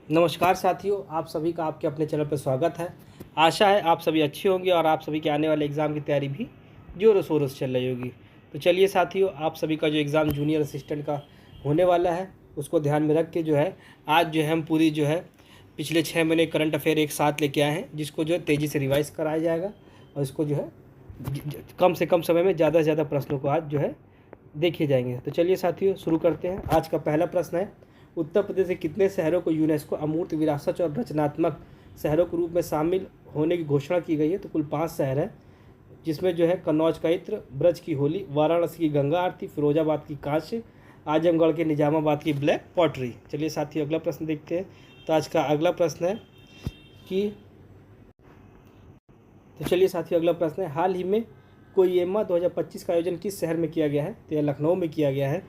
नमस्कार साथियों, आप सभी का आपके अपने चैनल पर स्वागत है। आशा है आप सभी अच्छे होंगे और आप सभी के आने वाले एग्ज़ाम की तैयारी भी ज़ोरों शोरों से चल रही होगी। तो चलिए साथियों, आप सभी का जो एग्ज़ाम जूनियर असिस्टेंट का होने वाला है उसको ध्यान में रख के जो है आज जो है हम पूरी जो है पिछले 6 महीने करंट अफेयर एक साथ लेके आए हैं, जिसको जो है तेज़ी से रिवाइज़ कराया जाएगा और इसको जो है कम से कम समय में ज़्यादा से ज़्यादा प्रश्नों को आज जो है देखे जाएंगे। तो चलिए साथियों शुरू करते हैं। आज का पहला प्रश्न है, उत्तर प्रदेश के कितने शहरों को यूनेस्को अमूर्त विरासत और रचनात्मक शहरों के रूप में शामिल होने की घोषणा की गई है? तो कुल 5 शहर हैं, जिसमें जो है कन्नौज का इत्र, ब्रज की होली, वाराणसी की गंगा आरती, फिरोजाबाद की कांस्य, आजमगढ़ के निजामाबाद की ब्लैक पॉटरी। चलिए साथियों अगला प्रश्न देखते हैं। तो आज का अगला प्रश्न है कि तो चलिए साथियों अगला प्रश्न है, हाल ही में कोइयेमा 2025 का आयोजन किस शहर में किया गया है? तो यह लखनऊ में किया गया है।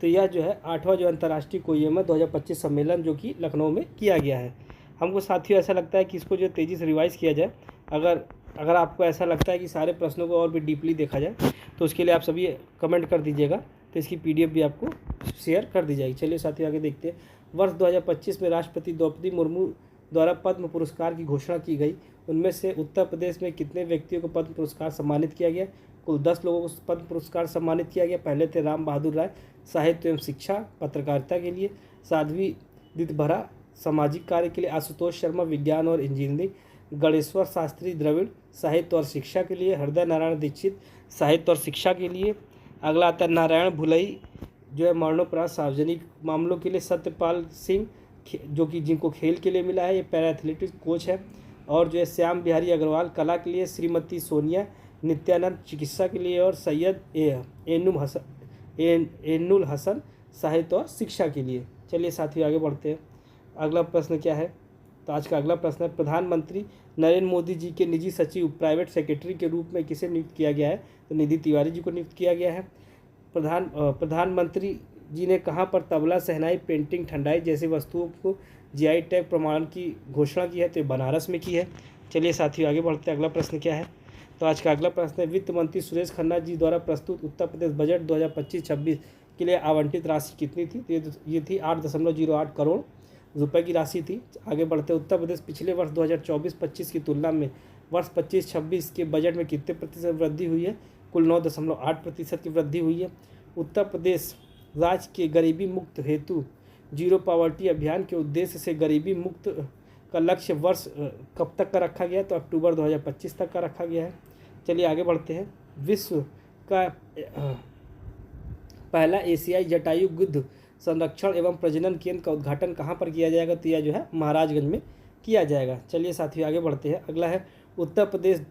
तो यह जो है 8वां जो अंतर्राष्ट्रीय कोइयेमा 2025 सम्मेलन जो कि लखनऊ में किया गया है। हमको साथियों ऐसा लगता है कि इसको जो तेज़ी से रिवाइज़ किया जाए। अगर अगर आपको ऐसा लगता है कि सारे प्रश्नों को और भी डीपली देखा जाए तो उसके लिए आप सभी कमेंट कर दीजिएगा, तो इसकी PDF भी आपको शेयर कर दी जाएगी। चलिए साथियों आगे देखते हैं। वर्ष 2025 में राष्ट्रपति द्रौपदी मुर्मू द्वारा पद्म पुरस्कार की घोषणा की गई। उनमें से उत्तर प्रदेश में कितने व्यक्तियों को पद्म पुरस्कार सम्मानित किया गया? कुल 10 लोगों को पद्म पुरस्कार सम्मानित किया गया। पहले थे राम बहादुर राय, साहित्य एवं शिक्षा पत्रकारिता के लिए, साध्वी दितभरा सामाजिक कार्य के लिए, आशुतोष शर्मा विज्ञान और इंजीनियरिंग, गणेश्वर शास्त्री द्रविड़ साहित्य और शिक्षा के लिए, हृदय नारायण दीक्षित साहित्य और शिक्षा के लिए। अगला आता है नारायण भुलई जो है मरणोपरांत सार्वजनिक मामलों के लिए, सत्यपाल सिंह जो कि जिनको खेल के लिए मिला है, ये पैरा एथलेटिक्स कोच है। और जो है श्याम बिहारी अग्रवाल कला के लिए, श्रीमती सोनिया नित्यानंद चिकित्सा के लिए और सैयद एनुल हसन साहित्य और शिक्षा के लिए। चलिए साथियों आगे बढ़ते हैं। अगला प्रश्न क्या है? तो आज का अगला प्रश्न है, प्रधानमंत्री नरेंद्र मोदी जी के निजी सचिव प्राइवेट सेक्रेटरी के रूप में किसे नियुक्त किया गया है? तो निधि तिवारी जी को नियुक्त किया गया है। प्रधानमंत्री जी ने कहाँ पर तबला, शहनाई, पेंटिंग, ठंडाई जैसी वस्तुओं को GI टैग प्रमाण की घोषणा की है? तो बनारस में की है। चलिए साथियों आगे बढ़ते हैं। अगला प्रश्न क्या है? तो आज का अगला प्रश्न है, वित्त मंत्री सुरेश खन्ना जी द्वारा प्रस्तुत उत्तर प्रदेश बजट 2025-26 के लिए आवंटित राशि कितनी थी? तो ये थी 8.08 करोड़ रुपए की राशि थी। आगे बढ़ते, उत्तर प्रदेश पिछले वर्ष 2024-25 की तुलना में वर्ष 25-26 के बजट में कितने प्रतिशत वृद्धि हुई है? कुल 9.8% की वृद्धि हुई है। उत्तर प्रदेश राज्य के गरीबी मुक्त हेतु जीरो पॉवर्टी अभियान के उद्देश्य से गरीबी मुक्त का लक्ष्य वर्ष कब तक का रखा गया है? तो अक्टूबर 2025 तक का रखा गया है। चलिए आगे बढ़ते हैं। विश्व का पहला एशियाई जटायु गिद्ध संरक्षण एवं प्रजनन केंद्र का उद्घाटन कहाँ पर किया जाएगा? तो यह जो है महाराजगंज में किया जाएगा। चलिए साथियों आगे बढ़ते हैं। अगला है, उत्तर प्रदेश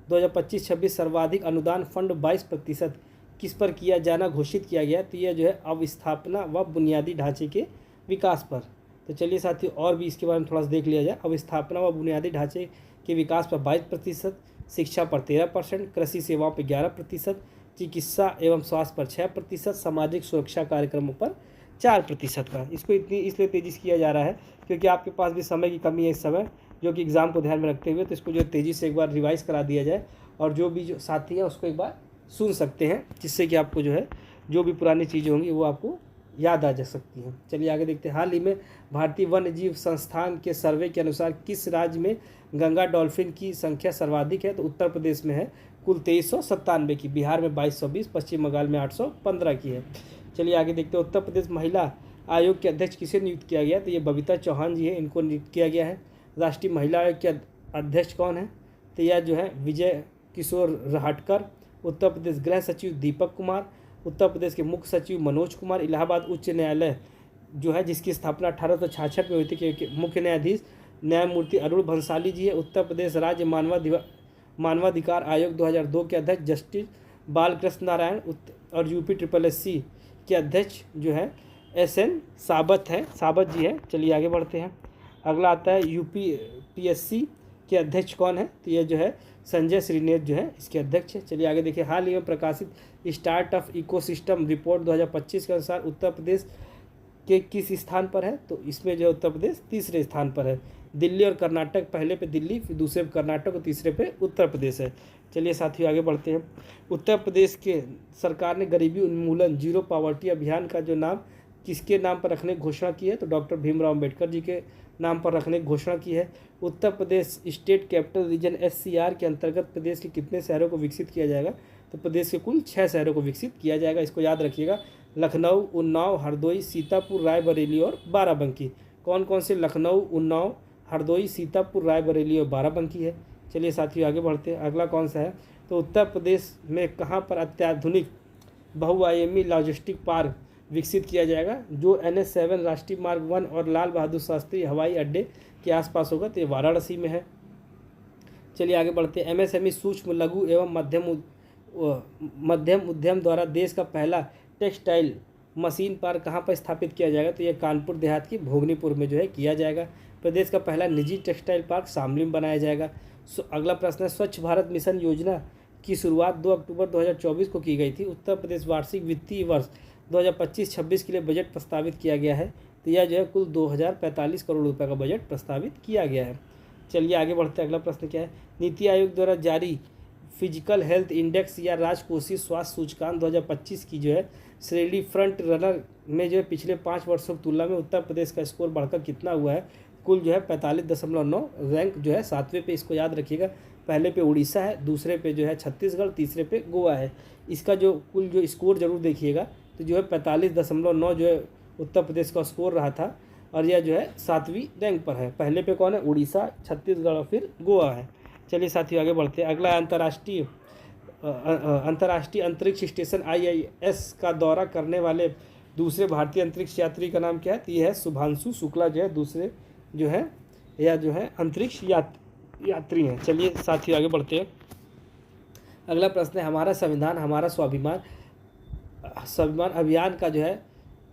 2025-26 सर्वाधिक अनुदान फंड 22% किस पर किया जाना घोषित किया गया? तो यह जो है अवस्थापना व बुनियादी ढांचे के विकास पर। तो चलिए साथियों और भी इसके बारे में थोड़ा सा देख लिया जाए। अवस्थापना व बुनियादी ढांचे के विकास पर 22%, शिक्षा पर 13%, कृषि सेवाओं पर 11%, चिकित्सा एवं स्वास्थ्य पर 6%, सामाजिक सुरक्षा कार्यक्रमों पर 4% का। इसको इसलिए तेज़ी से किया जा रहा है क्योंकि आपके पास भी समय की कमी है इस समय, जो कि एग्ज़ाम को ध्यान में रखते हुए। तो इसको जो तेज़ी से एक बार रिवाइज़ करा दिया जाए और जो भी जो साथी हैं उसको एक बार सुन सकते हैं, जिससे कि आपको जो है जो भी पुरानी चीज़ें होंगी वो आपको याद आ जा सकती हैं। चलिए आगे देखते हैं। हाल ही में भारतीय वन्य जीव संस्थान के सर्वे के अनुसार किस राज्य में गंगा डॉल्फिन की संख्या सर्वाधिक है? तो उत्तर प्रदेश में है, कुल 2397 की, बिहार में 2220, पश्चिम बंगाल में 815 की है। चलिए आगे देखते हैं। उत्तर प्रदेश महिला आयोग के अध्यक्ष किसे नियुक्त किया गया? तो ये बबीता चौहान जी हैं, इनको नियुक्त किया गया है। राष्ट्रीय महिला आयोग के अध्यक्ष कौन है? तो यह जो है विजय किशोर रहाटकर। उत्तर प्रदेश गृह सचिव दीपक कुमार। उत्तर प्रदेश के मुख्य सचिव मनोज कुमार। इलाहाबाद उच्च न्यायालय जो है जिसकी स्थापना 1866 में हुई थी के मुख्य न्यायाधीश न्यायमूर्ति अरुण भंसाली जी है। उत्तर प्रदेश राज्य मानवाधिकार आयोग 2002 के अध्यक्ष जस्टिस बालकृष्ण नारायण और UPSSC के अध्यक्ष जो है SN साबत जी है। चलिए आगे बढ़ते हैं। अगला आता है, UPSC के अध्यक्ष कौन है? तो यह जो है संजय श्रीनेत जो है इसके अध्यक्ष है। चलिए आगे देखिए। हाल ही में प्रकाशित स्टार्टअप इकोसिस्टम रिपोर्ट 2025 के अनुसार उत्तर प्रदेश के किस स्थान पर है? तो इसमें जो है उत्तर प्रदेश तीसरे स्थान पर है। दिल्ली और कर्नाटक, पहले पे दिल्ली, फिर दूसरे पे कर्नाटक और तीसरे पे उत्तर प्रदेश है। चलिए साथियों आगे बढ़ते हैं। उत्तर प्रदेश के सरकार ने गरीबी उन्मूलन जीरो पॉवर्टी अभियान का जो नाम किसके नाम पर रखने की घोषणा की है? तो डॉक्टर भीमराव अम्बेडकर जी के नाम पर रखने की घोषणा की है। Uttar Pradesh state capital region SCR के अंतर्गत प्रदेश के कितने शहरों को विकसित किया जाएगा? तो प्रदेश के कुल 6 शहरों को विकसित किया जाएगा। इसको याद रखिएगा, लखनऊ, उन्नाव, हरदोई, सीतापुर, रायबरेली और बाराबंकी। कौन कौन से लखनऊ, उन्नाव, हरदोई, सीतापुर, रायबरेली और बाराबंकी है? चलिए साथियों आगे बढ़ते हैं। अगला कौन सा है? तो उत्तर प्रदेश में कहाँ पर अत्याधुनिक बहुआयामी लॉजिस्टिक पार्क विकसित किया जाएगा? जो NH7 राष्ट्रीय मार्ग 1 और लाल बहादुर शास्त्री हवाई अड्डे के आसपास होगा, तो ये वाराणसी में है। चलिए आगे बढ़ते हैं। MSME सूक्ष्म लघु एवं मध्यम उद्यम द्वारा देश का पहला टेक्सटाइल मशीन पार्क कहाँ पर स्थापित किया जाएगा? तो ये कानपुर देहात की भोगनीपुर में जो है किया जाएगा। प्रदेश का पहला निजी टेक्सटाइल पार्क शामली में बनाया जाएगा। अगला प्रश्न है, स्वच्छ भारत मिशन योजना की शुरुआत 2 अक्टूबर 2024 को की गई थी। उत्तर प्रदेश वार्षिक वित्तीय वर्ष 2025-26 के लिए बजट प्रस्तावित किया गया है। तो यह जो है कुल 2045 करोड़ रुपए का बजट प्रस्तावित किया गया है। चलिए आगे बढ़ते हैं। अगला प्रश्न क्या है? नीति आयोग द्वारा जारी फिजिकल हेल्थ इंडेक्स या राजकोषीय स्वास्थ्य सूचकांक 2025 की जो है श्रेणी फ्रंट रनर में जो है पिछले 5 वर्षों की तुलना में उत्तर प्रदेश का स्कोर बढ़कर कितना हुआ है? कुल जो है 45.9 रैंक जो है 7वें पे। इसको याद रखिएगा, पहले पे उड़ीसा है, दूसरे पे जो है छत्तीसगढ़, तीसरे पे गोवा है। इसका जो कुल जो स्कोर जरूर देखिएगा, तो जो है 45.9 जो है उत्तर प्रदेश का स्कोर रहा था, और यह जो है 7वीं रैंक पर है। पहले पे कौन है? उड़ीसा, छत्तीसगढ़ और फिर गोवा है। चलिए साथियों आगे बढ़ते हैं। अगला अंतर्राष्ट्रीय अंतरिक्ष स्टेशन IIS का दौरा करने वाले दूसरे भारतीय अंतरिक्ष यात्री का नाम क्या है? तो यह है शुभांशु शुक्ला जो है दूसरे जो है या जो है अंतरिक्ष यात्री हैं। चलिए साथियों आगे बढ़ते हैं। अगला प्रश्न है, हमारा संविधान हमारा स्वाभिमान अभियान का जो है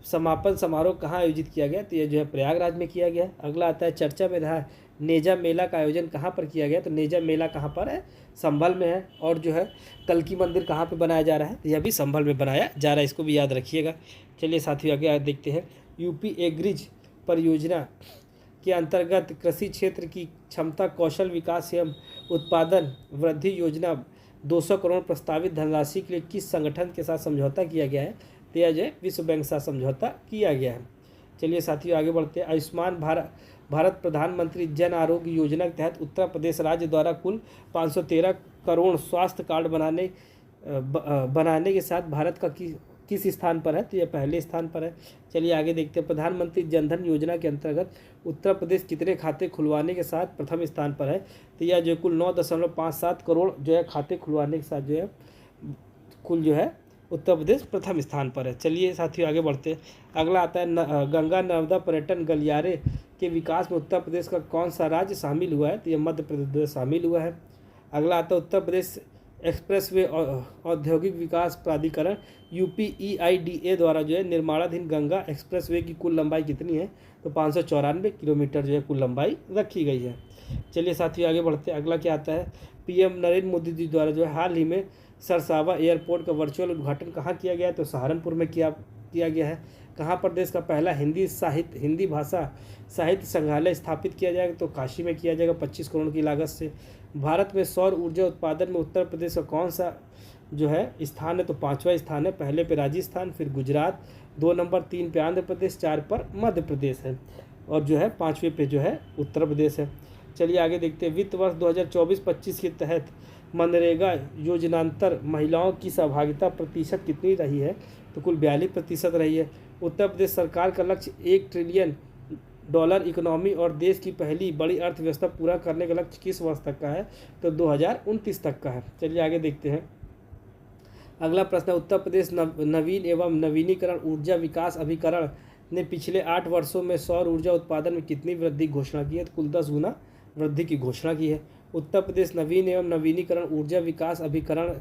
समापन समारोह कहाँ आयोजित किया गया? तो ये जो है प्रयागराज में किया गया। अगला आता है, चर्चा में रहा नेजा मेला का आयोजन कहाँ पर किया गया? तो नेजा मेला कहाँ पर है? संभल में है। और जो है कल्की मंदिर कहाँ पे बनाया जा रहा है? तो यह भी संभल में बनाया जा रहा है, इसको भी याद रखिएगा। चलिए साथियों आगे देखते हैं। यूपी एग्रीज परियोजना के अंतर्गत कृषि क्षेत्र की क्षमता कौशल विकास एवं उत्पादन वृद्धि योजना 200 करोड़ प्रस्तावित धनराशि के लिए किस संगठन के साथ समझौता किया गया है? तो यह जो है विश्व बैंक के साथ समझौता किया गया है। चलिए साथियों आगे बढ़ते हैं। आयुष्मान भारत प्रधानमंत्री जन आरोग्य योजना के तहत उत्तर प्रदेश राज्य द्वारा कुल 513 करोड़ स्वास्थ्य कार्ड बनाने के साथ भारत का किस स्थान पर है? तो यह पहले स्थान पर है। चलिए आगे देखते हैं। प्रधानमंत्री जनधन योजना के अंतर्गत उत्तर प्रदेश कितने खाते खुलवाने के साथ प्रथम स्थान पर है? तो यह जो कुल 9.57 करोड़ जो है खाते खुलवाने के साथ जो है कुल जो है उत्तर प्रदेश प्रथम स्थान पर है। चलिए साथियों आगे बढ़ते हैं। अगला आता है, गंगा नर्मदा पर्यटन गलियारे के विकास में उत्तर प्रदेश का कौन सा राज्य शामिल हुआ है? तो यह मध्य प्रदेश शामिल हुआ है। अगला आता है, उत्तर प्रदेश एक्सप्रेसवे औद्योगिक विकास प्राधिकरण UPEIDA द्वारा जो है निर्माणाधीन गंगा एक्सप्रेसवे की कुल लंबाई कितनी है? तो 594 किलोमीटर जो है कुल लंबाई रखी गई है। चलिए साथियों आगे बढ़ते हैं। अगला क्या आता है, PM नरेंद्र मोदी जी द्वारा जो है हाल ही में सरसावा एयरपोर्ट का वर्चुअल उद्घाटन कहाँ किया गया है? तो सहारनपुर में किया गया है। कहाँ पर देश का पहला हिंदी भाषा साहित्य संग्रहालय स्थापित किया जाएगा? तो काशी में किया जाएगा 25 करोड़ की लागत से। भारत में सौर ऊर्जा उत्पादन में उत्तर प्रदेश का कौन सा जो है स्थान है? तो 5वां स्थान है। पहले पे राजस्थान, फिर गुजरात, 2 नंबर, 3 पे आंध्र प्रदेश, 4 पर मध्य प्रदेश है, और जो है 5वें पे जो है उत्तर प्रदेश है। चलिए आगे देखते हैं। वित्त वर्ष 2024-25 के तहत मनरेगा योजनांतर महिलाओं की सहभागिता प्रतिशत कितनी रही है? तो कुल 42% रही है। उत्तर प्रदेश सरकार का लक्ष्य $1 ट्रिलियन इकोनॉमी और देश की पहली बड़ी अर्थव्यवस्था पूरा करने का लक्ष्य किस वर्ष तक का है? तो 2029 तक का है। चलिए आगे देखते हैं। अगला प्रश्न है, उत्तर प्रदेश नवीन एवं नवीनीकरण ऊर्जा विकास अभिकरण ने पिछले 8 वर्षों में सौर ऊर्जा उत्पादन में कितनी वृद्धि घोषणा की है? तो कुल 10 गुना वृद्धि की घोषणा की है। उत्तर प्रदेश नवीन एवं नवीनीकरण ऊर्जा विकास अभिकरण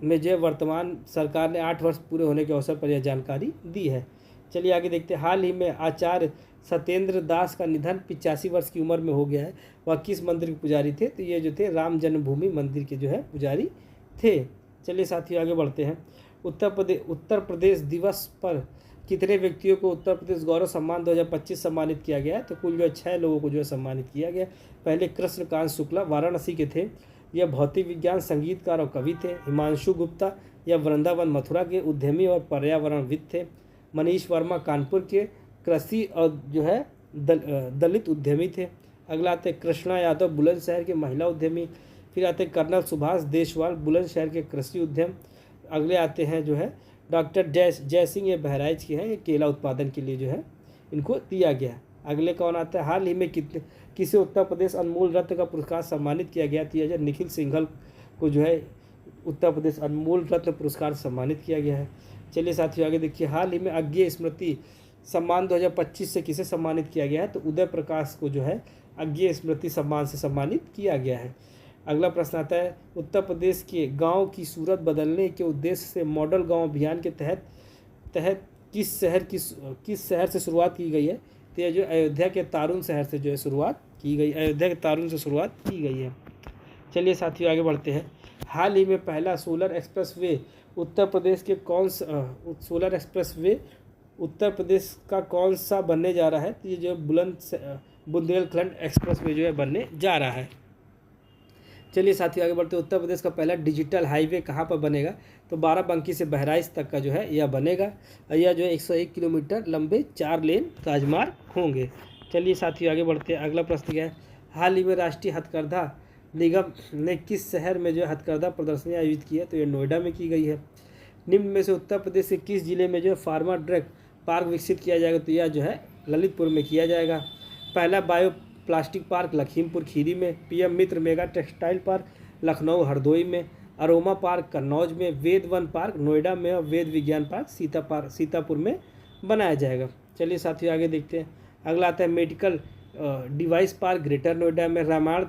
में जो वर्तमान सरकार ने 8 वर्ष पूरे होने के अवसर पर यह जानकारी दी है। चलिए आगे देखते हैं। हाल ही में आचार्य सत्येंद्र दास का निधन 85 वर्ष की उम्र में हो गया है। वह किस मंदिर के पुजारी थे? तो ये जो थे राम जन्मभूमि मंदिर के जो है पुजारी थे। चलिए साथियों आगे बढ़ते हैं। उत्तर प्रदेश दिवस पर कितने व्यक्तियों को उत्तर प्रदेश गौरव सम्मान 2025 सम्मानित किया गया है? तो कुल जो है 6 लोगों को जो है सम्मानित किया गया। पहले कृष्णकांत शुक्ला वाराणसी के थे, यह भौतिक विज्ञान संगीतकार और कवि थे। हिमांशु गुप्ता यह वृंदावन मथुरा के उद्यमी और पर्यावरणविद थे। मनीष वर्मा कानपुर के कृषि और जो है दलित उद्यमी थे। अगला आते हैं कृष्णा यादव बुलंदशहर के महिला उद्यमी। फिर आते हैं कर्नल सुभाष देशवाल बुलंदशहर के कृषि उद्यम। अगले आते हैं जो है डॉक्टर जय सिंह, ये बहराइच के हैं, ये केला उत्पादन के लिए जो है इनको दिया गया है। अगले कौन आता है, हाल ही में किसे उत्तर प्रदेश अनमोल रत्न का पुरस्कार सम्मानित किया गया, तो यह निखिल सिंघल को जो है उत्तर प्रदेश अनमोल रत्न पुरस्कार सम्मानित किया गया है। चलिए साथियों आगे देखिए, हाल ही में अज्ञेय स्मृति सम्मान 2025 से किसे सम्मानित किया गया है, तो उदय प्रकाश को जो है अज्ञेय स्मृति सम्मान से सम्मानित किया गया है। अगला प्रश्न आता है, उत्तर प्रदेश के गांव की सूरत बदलने के उद्देश्य से मॉडल गांव अभियान के तहत किस शहर से शुरुआत की गई है, तो यह जो अयोध्या के तारुण शहर से जो है शुरुआत की गई, अयोध्या के तारुण से शुरुआत की गई है। चलिए साथियों आगे बढ़ते हैं, हाल ही में पहला सोलर एक्सप्रेसवे उत्तर प्रदेश के सोलर एक्सप्रेसवे उत्तर प्रदेश का कौन सा बनने जा रहा है, तो ये जो बुंदेलखंड एक्सप्रेसवे जो है बनने जा रहा है। चलिए साथियों आगे बढ़ते हैं, उत्तर प्रदेश का पहला डिजिटल हाईवे कहाँ पर बनेगा, तो बाराबंकी से बहराइच तक का जो है यह बनेगा। यह जो है 101 किलोमीटर लंबे 4 लेन राजमार्ग होंगे। चलिए साथियों आगे बढ़ते हैं, अगला प्रश्न क्या है, हाल ही में राष्ट्रीय हथकरघा निगम ने किस शहर में जो है हथकरघा प्रदर्शनी आयोजित की है, तो ये नोएडा में की गई है। निम्न में से उत्तर प्रदेश के किस जिले में जो है फार्मा ड्रग पार्क विकसित किया जाएगा, तो यह जो है ललितपुर में किया जाएगा। पहला bio plastic park Lakhimpur Kheri में, PM Mitra mega textile park Lucknow Hardoi में, अरोमा पार्क कन्नौज में, वेद वन पार्क नोएडा में और वेद विज्ञान पार्क सीतापुर में बनाया जाएगा। चलिए साथियों आगे देखते हैं, अगला आता है medical device park greater Noida में, रामायण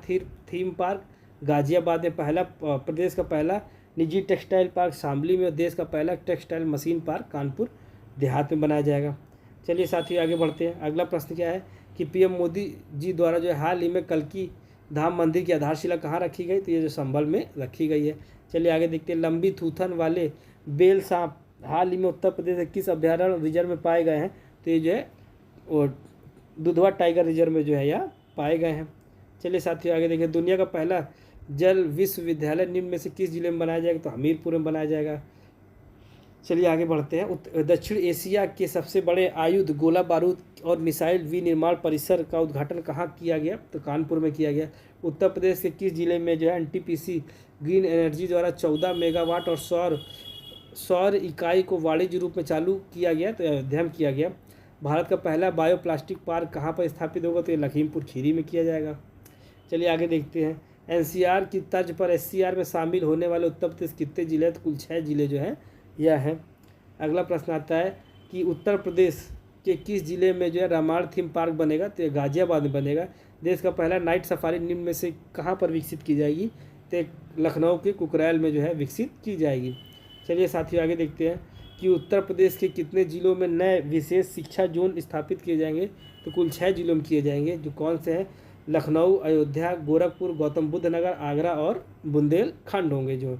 थीम पार्क गाजियाबाद में, प्रदेश का पहला निजी टेक्सटाइल पार्क शामली में, देश का पहला textile machine park Kanpur Dehat में बनाया जाएगा। चलिए साथियों आगे बढ़ते हैं, अगला प्रश्न क्या है कि पीएम मोदी जी द्वारा जो है हाल ही में कल्की धाम मंदिर की आधारशिला कहाँ रखी गई, तो ये जो संभल में रखी गई है। चलिए आगे देखते हैं, लंबी थूथन वाले बेल सांप हाल ही में उत्तर प्रदेश के किस अभ्यारण्य रिजर्व में पाए गए हैं, तो ये जो है और दुधवा टाइगर रिजर्व में जो है यह पाए गए हैं। चलिए साथियों आगे देखिए, दुनिया का पहला जल विश्वविद्यालय निम्न में से किस जिले में बनाया जाएगा, तो हमीरपुर में बनाया जाएगा। चलिए आगे बढ़ते हैं, दक्षिण एशिया के सबसे बड़े आयुध गोला बारूद और मिसाइल विनिर्माण परिसर का उद्घाटन कहाँ किया गया, तो कानपुर में किया गया। उत्तर प्रदेश के किस जिले में जो है एनटीपीसी ग्रीन एनर्जी द्वारा 14 मेगावाट और सौर इकाई को वाणिज्य रूप में चालू किया गया, तो अयोध्या में किया गया। भारत का पहला बायो प्लास्टिक पार्क कहाँ पर स्थापित होगा, तो ये लखीमपुर खीरी में किया जाएगा। चलिए आगे देखते हैं, एनसीआर की तर्ज पर एससीआर में शामिल होने वाले उत्तर प्रदेश कितने जिले हैं, तो कुल 6 जिले जो हैं यह है। अगला प्रश्न आता है कि उत्तर प्रदेश के किस जिले में जो है रामायण थीम पार्क बनेगा, तो ये गाजियाबाद में बनेगा। देश का पहला नाइट सफारी निम्न में से कहाँ पर विकसित की जाएगी, तो लखनऊ के कुकरैल में जो है विकसित की जाएगी। चलिए साथियों आगे देखते हैं कि उत्तर प्रदेश के कितने जिलों में नए विशेष शिक्षा जोन स्थापित किए जाएंगे, तो कुल 6 जिलों में किए जाएंगे, जो कौन से हैं, लखनऊ, अयोध्या, गोरखपुर, गौतम बुद्ध नगर, आगरा और बुंदेलखंड होंगे जो।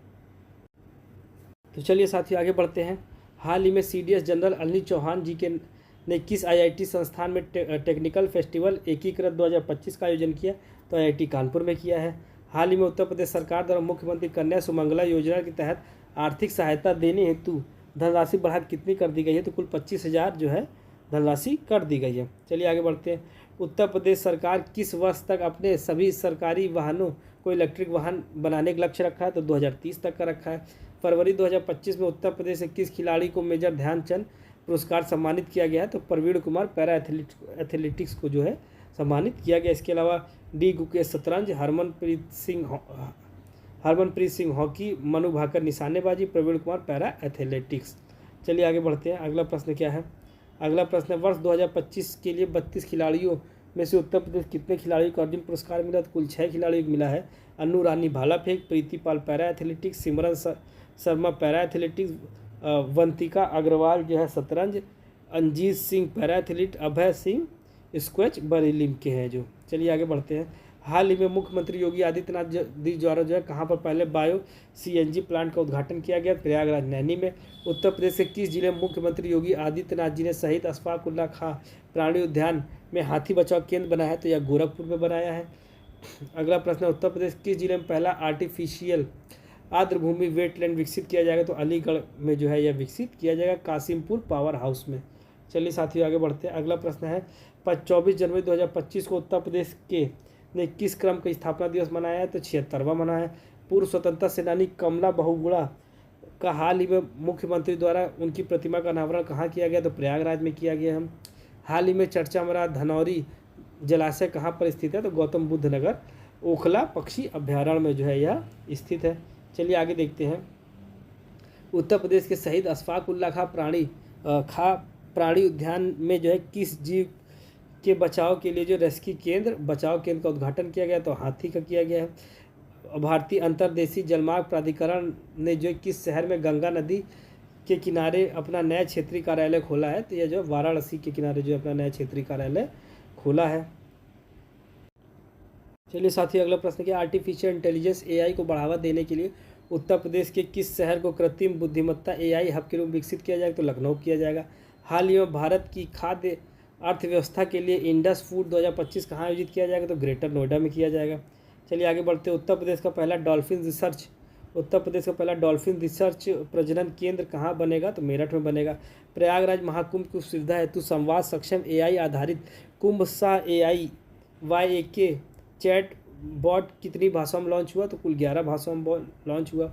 तो चलिए साथियों आगे बढ़ते हैं, हाल ही में सीडीएस जनरल अनिल चौहान जी ने किस आईआईटी संस्थान में टेक्निकल फेस्टिवल एकीकृत 2025 का आयोजन किया, तो आईआईटी कानपुर में किया है। हाल ही में उत्तर प्रदेश सरकार द्वारा मुख्यमंत्री कन्या सुमंगला योजना के तहत आर्थिक सहायता देने हेतु धनराशि बढ़ा कितनी कर दी गई है, तो कुल 25,000 जो है धनराशि कर दी गई है। चलिए आगे बढ़ते हैं, उत्तर प्रदेश सरकार किस वर्ष तक अपने सभी सरकारी वाहनों को इलेक्ट्रिक वाहन बनाने का लक्ष्य रखा है, तो 2030 तक का रखा है। फरवरी 2025 में उत्तर प्रदेश के किस खिलाड़ी को मेजर ध्यानचंद पुरस्कार सम्मानित किया गया है, तो प्रवीण कुमार पैरा एथलेटिक्स को जो है सम्मानित किया गया। इसके अलावा डी गुकेश शतरंज, हरमनप्रीत सिंह हॉकी, मनु भाकर निशानेबाजी, प्रवीण कुमार पैरा एथलेटिक्स। चलिए आगे बढ़ते हैं, अगला प्रश्न क्या है, अगला प्रश्न है, वर्ष 2025 के लिए 32 खिलाड़ियों में से उत्तर प्रदेश कितने खिलाड़ियों को अर्जुन पुरस्कार मिला, तो कुल 6 खिलाड़ियों को मिला है। अन्नू रानी भाला फेंक, प्रीति पाल पैरा एथलेटिक्स, सिमरन शर्मा पैरा एथलेटिक्स, वंतिका अग्रवाल जो है शतरंज, Anjit Singh para athlete, Abhay Singh squash Bareilly के हैं जो। चलिए आगे बढ़ते हैं, हाल ही में मुख्यमंत्री योगी आदित्यनाथ जी द्वारा जो है कहाँ पर पहले बायो सीएनजी प्लांट का उद्घाटन किया गया, प्रयागराज नैनी में। उत्तर प्रदेश के किस जिले में मुख्यमंत्री योगी आदित्यनाथ जी ने शहीद अशफाक उल्लाह खां प्राणी उद्यान में हाथी बचाव केंद्र बनाया है, तो यह गोरखपुर में बनाया है। अगला प्रश्न है, उत्तर प्रदेश किस जिले में पहला आर्टिफिशियल आर्द्रभूमि वेटलैंड विकसित किया जाएगा? तो अलीगढ़ में जो है यह विकसित किया जाएगा, कासिमपुर पावर हाउस में। चलिए साथियों आगे बढ़ते हैं। अगला प्रश्न है 24 जनवरी 2025 को उत्तर प्रदेश के ने किस क्रम का स्थापना दिवस मनाया है? तो 76वां मनाया है। पूर्व स्वतंत्रता सेनानी कमला बहुगुणा का हाल ही में मुख्यमंत्री द्वारा उनकी प्रतिमा का अनावरण कहाँ किया गया? तो प्रयागराज में किया गया है। हाल ही में चर्चा में रहा धनौरी जलाशय कहाँ पर स्थित है? तो गौतम बुद्ध नगर ओखला पक्षी अभ्यारण्य में जो है यह स्थित है। चलिए आगे देखते हैं। उत्तर प्रदेश के शहीद अशफाक उल्ला खां प्राणी उद्यान में जो है किस जीव के बचाव के लिए जो रेस्क्यू बचाव केंद्र का उद्घाटन किया गया? तो हाथी का किया गया है। भारतीय अंतर्देशीय जलमार्ग प्राधिकरण ने जो किस शहर में गंगा नदी के किनारे अपना नया क्षेत्रीय कार्यालय खोला है? तो यह जो वाराणसी के किनारे जो अपना नया क्षेत्रीय कार्यालय खोला है। चलिए साथियों अगला प्रश्न क्या? आर्टिफिशियल इंटेलिजेंस एआई को बढ़ावा देने के लिए उत्तर प्रदेश के किस शहर को कृत्रिम बुद्धिमत्ता एआई हब के रूप में विकसित किया जाएगा? तो लखनऊ किया जाएगा। हाल ही में भारत की खाद्य अर्थव्यवस्था के लिए इंडस फूड 2025 कहाँ आयोजित किया जाएगा? तो ग्रेटर नोएडा में किया जाएगा। चलिए आगे बढ़ते हैं। उत्तर प्रदेश का पहला डॉल्फिन रिसर्च प्रजनन केंद्र कहाँ बनेगा? तो मेरठ में बनेगा। प्रयागराज महाकुंभ की सुविधा हेतु संवाद सक्षम एआई आधारित कुंभ सा एआई YAK चैट बॉट कितनी भाषाओं में लॉन्च हुआ? तो कुल 11 भाषाओं में लॉन्च हुआ।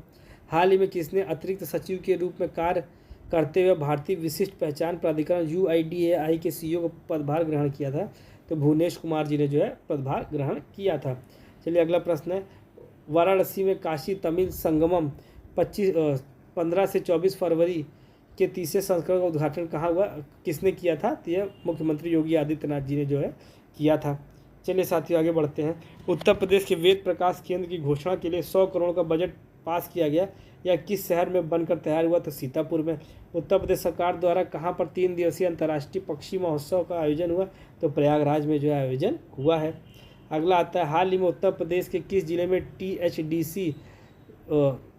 हाल ही में किसने अतिरिक्त सचिव के रूप में कार्य करते हुए भारतीय विशिष्ट पहचान प्राधिकरण UIDAI के CEO का पदभार ग्रहण किया था? तो भुवनेश कुमार जी ने जो है पदभार ग्रहण किया था। चलिए अगला प्रश्न है। वाराणसी में काशी तमिल संगमम 15 से 24 फरवरी के तीसरे संस्करण का उद्घाटन कहाँ हुआ? किसने किया था? तो यह मुख्यमंत्री योगी आदित्यनाथ जी ने जो है किया था। चलिए साथियों आगे बढ़ते हैं। उत्तर प्रदेश के वेद प्रकाश केंद्र की घोषणा के लिए 100 करोड़ का बजट पास किया गया, यह किस शहर में बनकर तैयार हुआ? तो सीतापुर में। उत्तर प्रदेश सरकार द्वारा कहाँ पर 3 दिवसीय अंतर्राष्ट्रीय पक्षी महोत्सव का आयोजन हुआ? तो प्रयागराज में जो है आयोजन हुआ है। अगला आता है। हाल ही में उत्तर प्रदेश के किस जिले में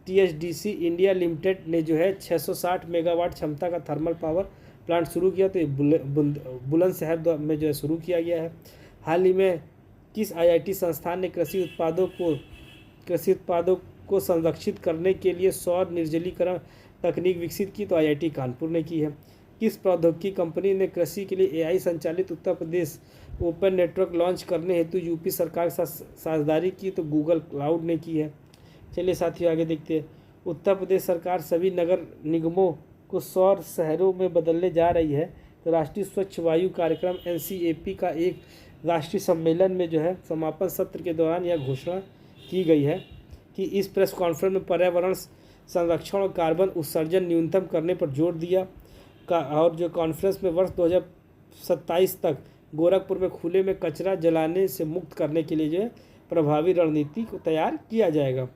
THDC इंडिया लिमिटेड ने जो है 660 मेगावाट क्षमता का थर्मल पावर प्लांट शुरू किया? तो ये बुलंदशहर में जो है शुरू किया गया है। हाल ही में किस IIT संस्थान ने कृषि उत्पादों को संरक्षित करने के लिए सौर निर्जलीकरण तकनीक विकसित की? तो IIT कानपुर ने की है। किस प्रौद्योगिकी कंपनी ने कृषि के लिए AI संचालित Uttar Pradesh open network launch करने हेतु UP सरकार के साथ साझेदारी की? तो गूगल क्लाउड ने की है। चलिए साथियों आगे देखते हैं। उत्तर प्रदेश सरकार सभी नगर निगमों को सौर शहरों में बदलने जा रही है। तो राष्ट्रीय स्वच्छ वायु कार्यक्रम NCAP का एक राष्ट्रीय सम्मेलन में जो है समापन सत्र के दौरान यह घोषणा की गई है कि इस प्रेस कॉन्फ्रेंस में पर्यावरण संरक्षण और कार्बन उत्सर्जन न्यूनतम करने पर जोर दिया और जो कॉन्फ्रेंस में वर्ष 2027 तक गोरखपुर में खुले में कचरा जलाने से मुक्त करने के लिए जो है प्रभावी रणनीति को तैयार किया जाएगा।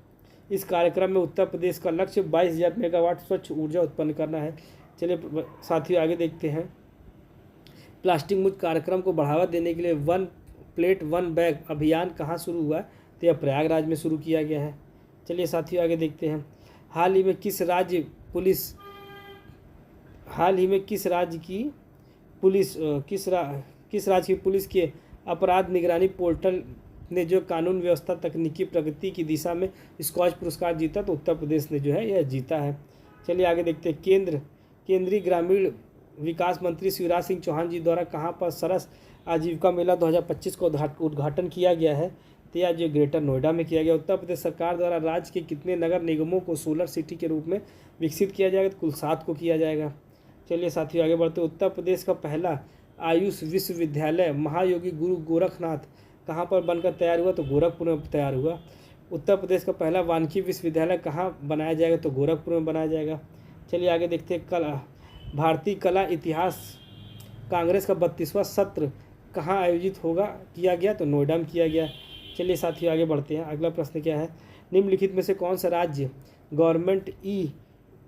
इस कार्यक्रम में उत्तर प्रदेश का लक्ष्य 22,000 मेगावाट स्वच्छ ऊर्जा उत्पन्न करना है। चलिए साथियों आगे देखते हैं। प्लास्टिक मुक्त कार्यक्रम को बढ़ावा देने के लिए 1 प्लेट 1 बैग अभियान कहाँ शुरू हुआ? तो यह प्रयागराज में शुरू किया गया है। चलिए साथियों आगे देखते हैं। हाल ही में किस राज्य की पुलिस के अपराध निगरानी पोर्टल ने जो कानून व्यवस्था तकनीकी प्रगति की दिशा में स्कॉच पुरस्कार जीता? तो उत्तर प्रदेश ने जो है यह जीता है। चलिए आगे देखते हैं। केंद्रीय ग्रामीण विकास मंत्री शिवराज सिंह चौहान जी द्वारा कहाँ पर सरस आजीविका मेला 2025 को उद्घाटन किया गया है? तो यह जो ग्रेटर नोएडा में किया गया। उत्तर प्रदेश सरकार द्वारा राज्य के कितने नगर निगमों को सोलर सिटी के रूप में विकसित किया जाएगा? तो कुल 7 को किया जाएगा। चलिए साथियों आगे बढ़ते। उत्तर प्रदेश का पहला आयुष विश्वविद्यालय महायोगी गुरु गोरखनाथ कहाँ पर बनकर तैयार हुआ? तो गोरखपुर में तैयार हुआ। उत्तर प्रदेश का पहला वानिकी विश्वविद्यालय कहाँ बनाया जाएगा? तो गोरखपुर में बनाया जाएगा। चलिए आगे देखते हैं। भारतीय कला इतिहास कांग्रेस का 32वां सत्र कहाँ आयोजित किया गया? तो नोएडा में किया गया। चलिए साथियों आगे बढ़ते हैं। अगला प्रश्न क्या है? निम्नलिखित में से कौन सा राज्य गवर्नमेंट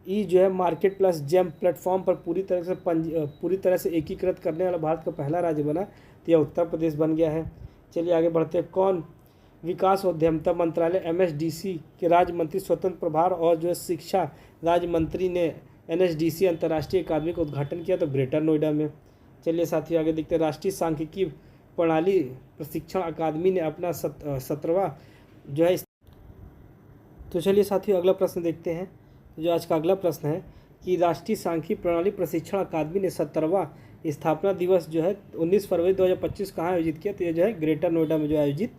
जो है मार्केट प्लस जेम प्लेटफॉर्म पर पूरी तरह से एकीकृत करने वाला भारत का पहला राज्य बना? तो यह उत्तर प्रदेश बन गया है। चलिए आगे बढ़ते हैं। कौन विकास और उद्यमिता मंत्रालय MSDC के राज्य मंत्री स्वतंत्र प्रभार और जो है शिक्षा राज्य मंत्री ने NSDC अंतर्राष्ट्रीय अकादमी का उद्घाटन किया? तो ग्रेटर नोएडा में। चलिए साथियों आगे देखते हैं। राष्ट्रीय सांख्यिकी प्रणाली प्रशिक्षण अकादमी ने अपना 17वां जो है तो चलिए साथियों अगला प्रश्न देखते हैं। तो जो आज का अगला प्रश्न है कि राष्ट्रीय सांख्यिकी प्रणाली प्रशिक्षण अकादमी ने 70वां स्थापना दिवस जो है 19 फरवरी 2025 कहाँ आयोजित किया? तो ये जो है ग्रेटर नोएडा में जो आयोजित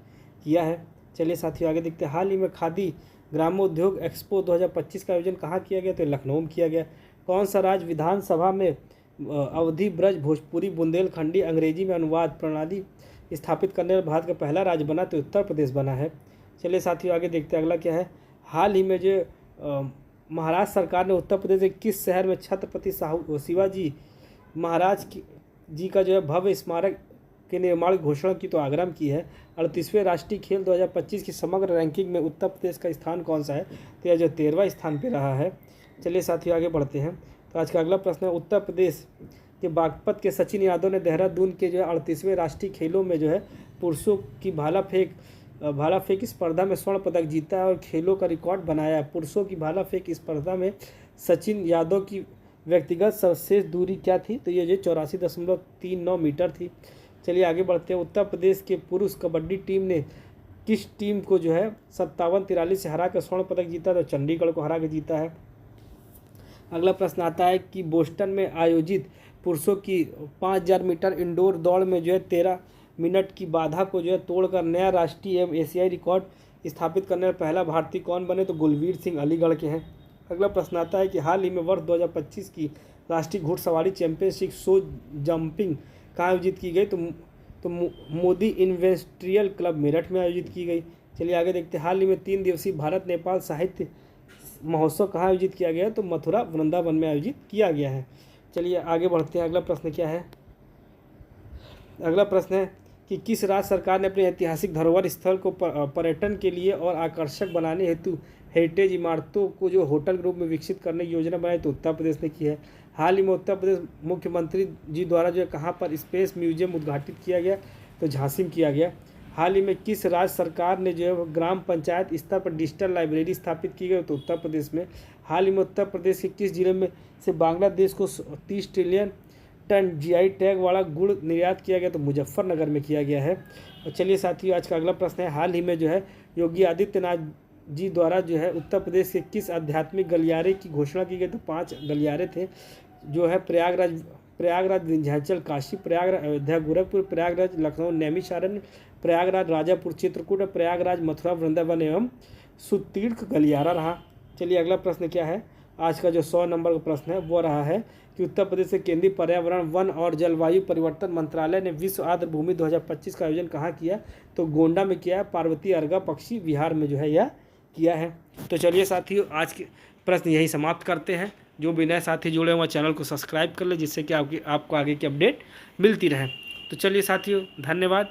किया है। चलिए साथियों आगे देखते हैं। हाल ही में खादी ग्रामोद्योग एक्सपो 2025 का आयोजन कहाँ किया गया? तो लखनऊ में किया गया। कौन सा राज्य विधानसभा में अवधी ब्रज भोजपुरी बुंदेलखंडी अंग्रेजी में अनुवाद प्रणाली स्थापित करने वाला भारत का पहला राज्य बना? तो उत्तर प्रदेश बना है। चलिए साथियों आगे देखते हैं। अगला क्या है? हाल ही में जो महाराष्ट्र सरकार ने उत्तर प्रदेश के किस शहर में छत्रपति शिवाजी महाराज जी का जो है भव्य स्मारक के निर्माण की घोषणा की? तो आगरा में की है। 38वें राष्ट्रीय खेल 2025 की समग्र रैंकिंग में उत्तर प्रदेश का स्थान कौन सा है? तो यह जो 13वां स्थान पे रहा है। चलिए साथियों आगे बढ़ते हैं। तो आज का अगला प्रश्न है, उत्तर प्रदेश के बागपत के सचिन यादव ने देहरादून के जो है 38वें राष्ट्रीय खेलों में जो है पुरुषों की भाला फेंक स्पर्धा में स्वर्ण पदक जीता है और खेलों का रिकॉर्ड बनाया है। पुरुषों की भाला फेंक स्पर्धा में सचिन यादव की व्यक्तिगत सर्वश्रेष्ठ दूरी क्या थी? तो ये जो 84.39 मीटर थी। चलिए आगे बढ़ते हैं। उत्तर प्रदेश के पुरुष कबड्डी टीम ने किस टीम को जो है 57-43 से हरा कर स्वर्ण पदक जीता? तो चंडीगढ़ को हरा के जीता है। अगला प्रश्न आता है कि बोस्टन में आयोजित पुरुषों की 5000 मीटर इंडोर दौड़ में जो है 13 मिनट की बाधा को जो है तोड़कर नया राष्ट्रीय एवं एशियाई रिकॉर्ड स्थापित करने वाला पहला भारतीय कौन बने? तो गुलवीर सिंह अलीगढ़ के हैं। अगला प्रश्न आता है कि हाल ही में वर्ष 2025 की राष्ट्रीय घुड़सवारी चैंपियनशिप शो जंपिंग कहाँ आयोजित की गई? तो मोदी इन्वेस्ट्रियल क्लब मेरठ में आयोजित की गई। चलिए आगे देखते हैं। हाल ही में 3 दिवसीय भारत नेपाल साहित्य महोत्सव कहाँ आयोजित किया गया है? तो मथुरा वृंदावन में आयोजित किया गया है। चलिए आगे बढ़ते हैं। अगला प्रश्न क्या है? अगला प्रश्न है कि किस राज्य सरकार ने अपने ऐतिहासिक धरोहर स्थल को पर्यटन के लिए और आकर्षक बनाने हेतु हेरिटेज इमारतों को जो होटल के रूप में विकसित करने की योजना बनाई? तो उत्तर प्रदेश ने की है। हाल ही में उत्तर प्रदेश मुख्यमंत्री जी द्वारा जो है कहाँ पर स्पेस म्यूजियम उद्घाटित किया गया? तो झांसी में किया गया। हाल ही में किस राज्य सरकार ने जो है ग्राम पंचायत स्तर पर डिजिटल लाइब्रेरी स्थापित की गई? तो उत्तर प्रदेश में। हाल ही में उत्तर प्रदेश के किस जिले में से बांग्लादेश को 30 ट्रिलियन टन जीआई टैग वाला गुड़ निर्यात किया गया? तो मुजफ्फरनगर में किया गया है। और चलिए साथियों आज का अगला प्रश्न है, हाल ही में जो है योगी आदित्यनाथ जी द्वारा जो है उत्तर प्रदेश के किस आध्यात्मिक गलियारे की घोषणा की गई? तो 5 गलियारे थे जो है प्रयागराज विंध्याचल काशी, प्रयागराज अयोध्या गोरखपुर, प्रयागराज लखनऊ नैमिषारण्य, प्रयागराज राजापुर चित्रकूट, प्रयागराज मथुरा वृंदावन एवं सुतीर्थ गलियारा रहा। चलिए अगला प्रश्न क्या है? आज का जो 100 नंबर का प्रश्न है वो रहा है कि उत्तर प्रदेश के केंद्रीय पर्यावरण वन और जलवायु परिवर्तन मंत्रालय ने विश्व आर्द्र भूमि 2025 का आयोजन कहाँ किया? तो गोंडा में किया है। पार्वती अर्गा पक्षी विहार में जो है यह किया है। तो चलिए साथियों आज के प्रश्न यही समाप्त करते हैं। जो भी नए साथी जुड़े हुए चैनल को सब्सक्राइब कर ले जिससे कि आपको आगे की अपडेट मिलती रहे। तो चलिए साथियों धन्यवाद।